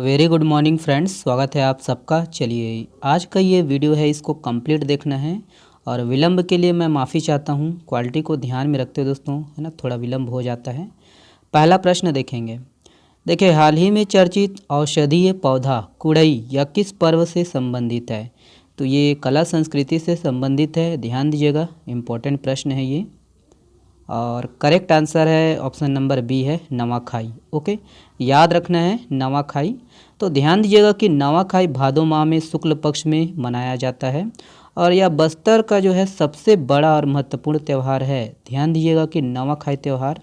Very good morning friends, स्वागत है आप सबका। चलिए आज का ये वीडियो है, इसको कंप्लीट देखना है और विलंब के लिए मैं माफ़ी चाहता हूँ। क्वालिटी को ध्यान में रखते हुए दोस्तों, है ना, थोड़ा विलंब हो जाता है। पहला प्रश्न देखेंगे। देखिए, हाल ही में चर्चित औषधीय पौधा कुड़ई या किस पर्व से संबंधित है? तो ये कला संस्कृति से संबंधित है, ध्यान दीजिएगा, इम्पोर्टेंट प्रश्न है ये। और करेक्ट आंसर है ऑप्शन नंबर बी है नवाखाई। ओके, याद रखना है नवाखाई। तो ध्यान दीजिएगा कि नवाखाई भादो माह में शुक्ल पक्ष में मनाया जाता है और यह बस्तर का जो है सबसे बड़ा और महत्वपूर्ण त्यौहार है। ध्यान दीजिएगा कि नवाखाई त्यौहार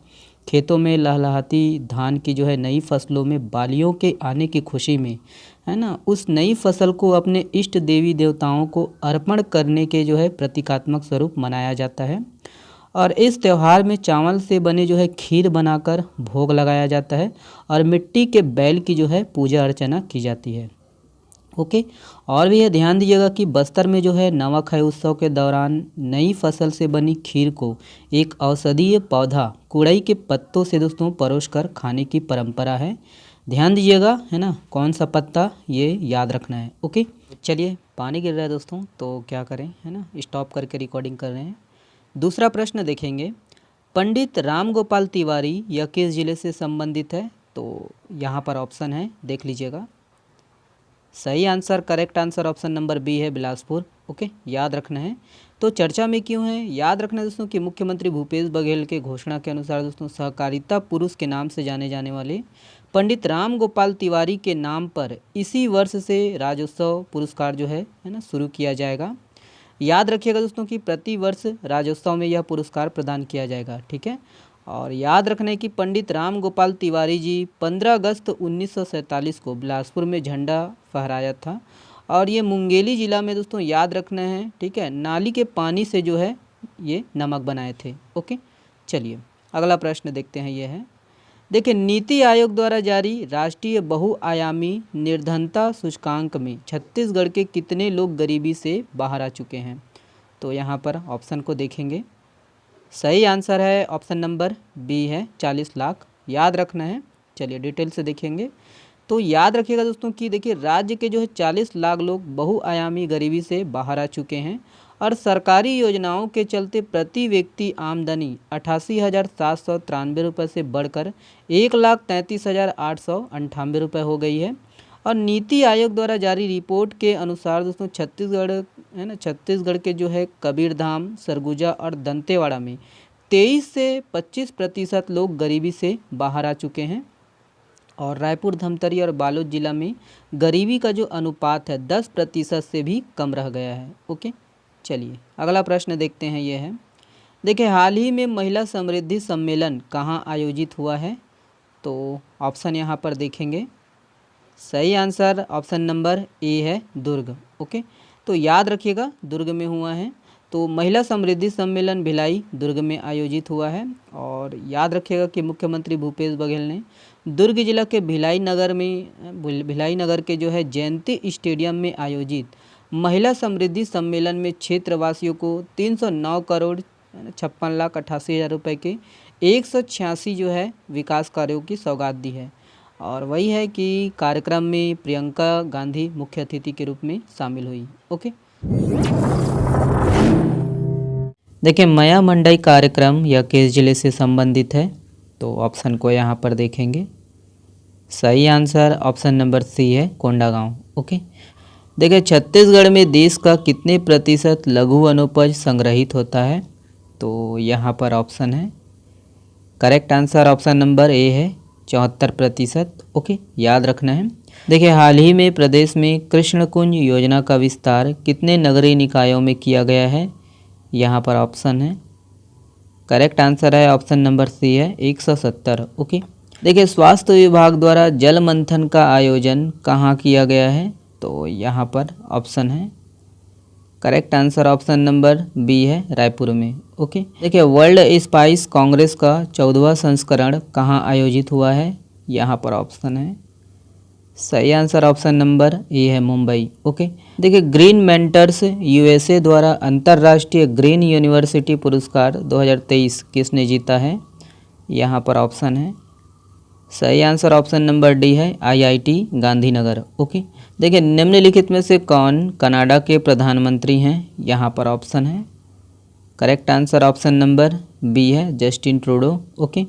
खेतों में लहलहाती धान की जो है नई फसलों में बालियों के आने की खुशी में, है ना, उस नई फसल को अपने इष्ट देवी देवताओं को अर्पण करने के जो है प्रतीकात्मक स्वरूप मनाया जाता है। और इस त्यौहार में चावल से बने जो है खीर बनाकर भोग लगाया जाता है और मिट्टी के बैल की जो है पूजा अर्चना की जाती है। ओके, और भी ये ध्यान दीजिएगा कि बस्तर में जो है नवाखाई उत्सव के दौरान नई फसल से बनी खीर को एक औषधीय पौधा कुड़ई के पत्तों से दोस्तों परोस कर खाने की परंपरा है। ध्यान दीजिएगा, है ना, कौन सा पत्ता ये याद रखना है। ओके, चलिए, पानी गिर रहा है दोस्तों, तो क्या करें, है ना, स्टॉप करके रिकॉर्डिंग कर रहे हैं। दूसरा प्रश्न देखेंगे। पंडित राम गोपाल तिवारी यह किस जिले से संबंधित है? तो यहाँ पर ऑप्शन है, देख लीजिएगा। सही answer, correct answer option number B है बिलासपुर। ओके, याद रखना है। तो चर्चा में क्यों है, याद रखना है दोस्तों कि मुख्यमंत्री भूपेश बघेल के घोषणा के अनुसार दोस्तों सहकारिता पुरुष के नाम से जाने जाने वाले पंडित राम गोपाल तिवारी के नाम पर इसी वर्ष से राज्योत्सव पुरस्कार जो है ना, शुरू किया जाएगा। याद रखिएगा दोस्तों कि प्रति वर्ष राज्योत्सव में यह पुरस्कार प्रदान किया जाएगा। ठीक है, और याद रखना है कि पंडित राम गोपाल तिवारी जी 15 अगस्त 1947 को बिलासपुर में झंडा फहराया था और ये मुंगेली जिला में दोस्तों, याद रखना है, ठीक है, नाली के पानी से जो है ये नमक बनाए थे। ओके, चलिए अगला प्रश्न देखते हैं। ये है, देखिए, नीति आयोग द्वारा जारी राष्ट्रीय बहुआयामी निर्धनता सूचकांक में छत्तीसगढ़ के कितने लोग गरीबी से बाहर आ चुके हैं? तो यहाँ पर ऑप्शन को देखेंगे। सही आंसर है ऑप्शन नंबर बी है 40 लाख। याद रखना है। चलिए डिटेल से देखेंगे। तो याद रखिएगा दोस्तों कि देखिए, राज्य के जो है 40 लाख लोग बहुआयामी गरीबी से बाहर आ चुके हैं और सरकारी योजनाओं के चलते प्रति व्यक्ति आमदनी 88,793 रुपये से बढ़कर 1,33,898 रुपये हो गई है। और नीति आयोग द्वारा जारी रिपोर्ट के अनुसार दोस्तों छत्तीसगढ़, है ना, छत्तीसगढ़ के जो है कबीरधाम, सरगुजा और दंतेवाड़ा में 23 से 25% लोग गरीबी से बाहर आ चुके हैं और रायपुर, धमतरी और बालोद जिला में गरीबी का जो अनुपात है 10% से भी कम रह गया है। ओके, चलिए अगला प्रश्न देखते हैं। ये है, देखिए, हाल ही में महिला समृद्धि सम्मेलन कहाँ आयोजित हुआ है? तो ऑप्शन यहाँ पर देखेंगे। सही आंसर ऑप्शन नंबर ए है दुर्ग। ओके, तो याद रखिएगा दुर्ग में हुआ है। तो महिला समृद्धि सम्मेलन भिलाई दुर्ग में आयोजित हुआ है और याद रखिएगा कि मुख्यमंत्री भूपेश बघेल ने दुर्ग जिला के भिलाई नगर के जो है जयंती स्टेडियम में आयोजित महिला समृद्धि सम्मेलन में क्षेत्रवासियों को 309 करोड़ 56,88,000 रुपये के 186 जो है विकास कार्यों की सौगात दी है। और वही है कि कार्यक्रम में प्रियंका गांधी मुख्य अतिथि के रूप में शामिल हुई। ओके, देखिए, माया मंडई कार्यक्रम यह किस जिले से संबंधित है? तो ऑप्शन को यहाँ पर देखेंगे। सही आंसर ऑप्शन नंबर सी है कोंडागांव। ओके, देखिए, छत्तीसगढ़ में देश का कितने प्रतिशत लघु वनोपज संग्रहित होता है? तो यहाँ पर ऑप्शन है, correct answer option number A है 74%। ओके, याद रखना है। देखिए, हाल ही में प्रदेश में कृष्ण कुंज योजना का विस्तार कितने नगरीय निकायों में किया गया है? यहाँ पर ऑप्शन है, करेक्ट आंसर है ऑप्शन नंबर सी है 170। ओके, देखिए, स्वास्थ्य विभाग द्वारा जल मंथन का आयोजन कहाँ किया गया है? तो यहाँ पर ऑप्शन है, correct answer option number B है रायपुर में। ओके, देखिए, वर्ल्ड स्पाइस कांग्रेस का 14वां संस्करण कहाँ आयोजित हुआ है? यहाँ पर ऑप्शन है, सही आंसर ऑप्शन नंबर ए है मुंबई। ओके, देखिए, ग्रीन मेंटर्स यूएसए द्वारा अंतर्राष्ट्रीय ग्रीन यूनिवर्सिटी पुरस्कार 2023 किसने जीता है? यहाँ पर ऑप्शन है, सही आंसर ऑप्शन नंबर डी है, IIT गांधीनगर। ओके, देखिए निम्नलिखित में से कौन कनाडा के प्रधानमंत्री हैं, यहाँ पर ऑप्शन है। Correct answer option number B है, जस्टिन ट्रूडो। ओके,